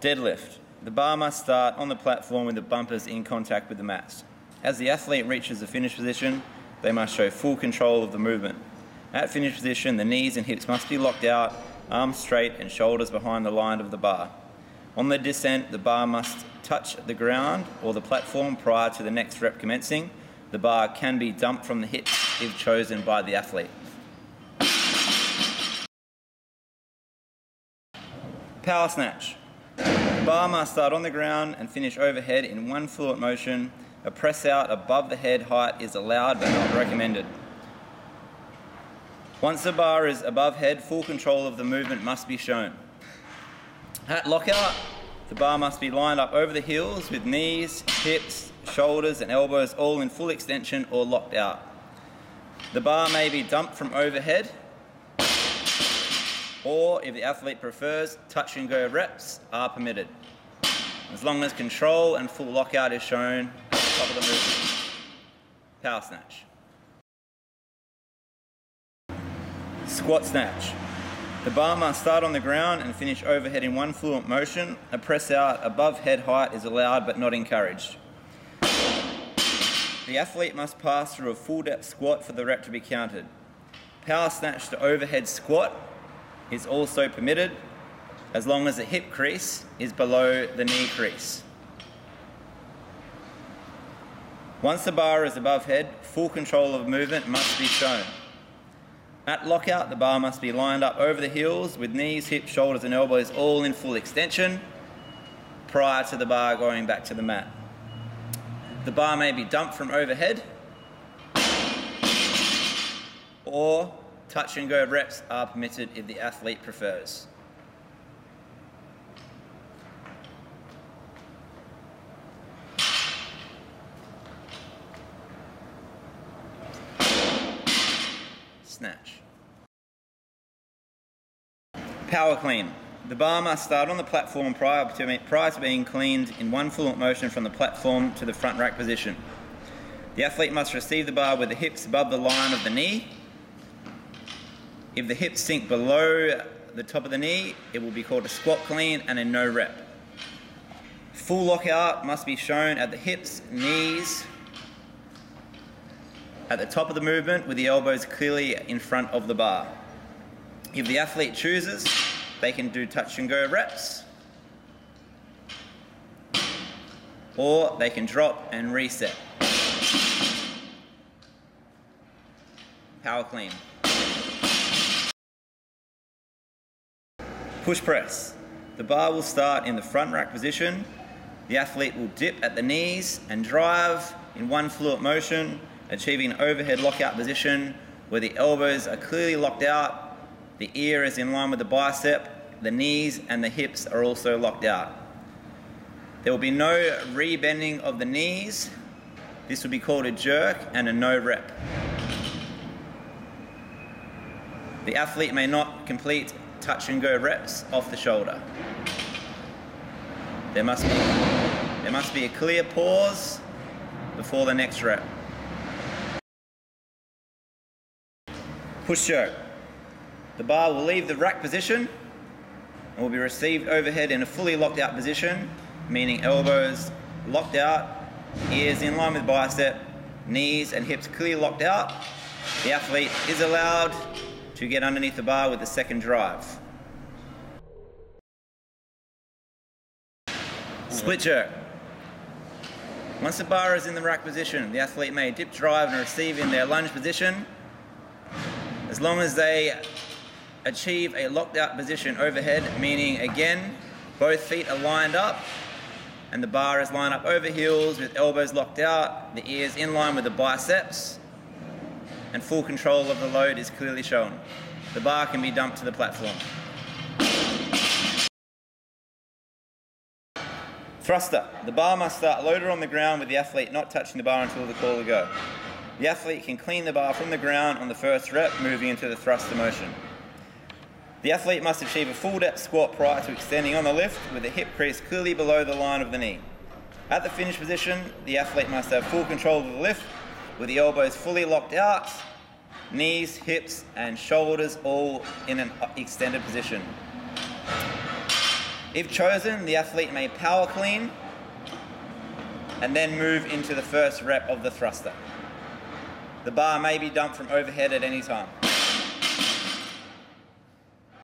Deadlift. The bar must start on the platform with the bumpers in contact with the mats. As the athlete reaches the finish position, they must show full control of the movement. At finish position, the knees and hips must be locked out, arms straight and shoulders behind the line of the bar. On the descent, the bar must touch the ground or the platform prior to the next rep commencing. The bar can be dumped from the hips if chosen by the athlete. Power snatch. The bar must start on the ground and finish overhead in one fluid motion. A press out above the head height is allowed but not recommended. Once the bar is above head, full control of the movement must be shown. At lockout, the bar must be lined up over the heels with knees, hips, shoulders and elbows all in full extension or locked out. The bar may be dumped from overhead, or if the athlete prefers, touch and go reps are permitted, as long as control and full lockout is shown at the top of the movement. Power snatch. Squat snatch. The bar must start on the ground and finish overhead in one fluent motion. A press out above head height is allowed but not encouraged. The athlete must pass through a full depth squat for the rep to be counted. Power snatch to overhead squat is also permitted as long as the hip crease is below the knee crease. Once the bar is above head, full control of movement must be shown. At lockout, the bar must be lined up over the heels with knees, hips, shoulders and elbows all in full extension prior to the bar going back to the mat. The bar may be dumped from overhead, or touch and go reps are permitted if the athlete prefers. Snatch. Power clean. The bar must start on the platform prior to being cleaned in one fluent motion from the platform to the front rack position. The athlete must receive the bar with the hips above the line of the knee. If the hips sink below the top of the knee, it will be called a squat clean and a no rep. Full lockout must be shown at the hips, knees, at the top of the movement with the elbows clearly in front of the bar. If the athlete chooses, they can do touch and go reps, or they can drop and reset. Power clean. Push press. The bar will start in the front rack position. The athlete will dip at the knees and drive in one fluid motion, achieving an overhead lockout position where the elbows are clearly locked out, the ear is in line with the bicep, the knees and the hips are also locked out. There will be no re-bending of the knees. This will be called a jerk and a no rep. The athlete may not complete touch and go reps off the shoulder. There must be a clear pause before the next rep. Push jerk. The bar will leave the rack position and will be received overhead in a fully locked out position, meaning elbows locked out, ears in line with bicep, knees and hips clearly locked out. The athlete is allowed to get underneath the bar with the second drive. Split jerk. Once the bar is in the rack position, the athlete may dip, drive and receive in their lunge position as long as they achieve a locked out position overhead, meaning again both feet are lined up and the bar is lined up over heels with elbows locked out, the ears in line with the biceps, and full control of the load is clearly shown. The bar can be dumped to the platform. Thruster. The bar must start loaded on the ground with the athlete not touching the bar until the call to go. The athlete can clean the bar from the ground on the first rep, moving into the thruster motion. The athlete must achieve a full depth squat prior to extending on the lift with the hip crease clearly below the line of the knee. At the finish position, the athlete must have full control of the lift with the elbows fully locked out, knees, hips and shoulders all in an extended position. If chosen, the athlete may power clean and then move into the first rep of the thruster. The bar may be dumped from overhead at any time.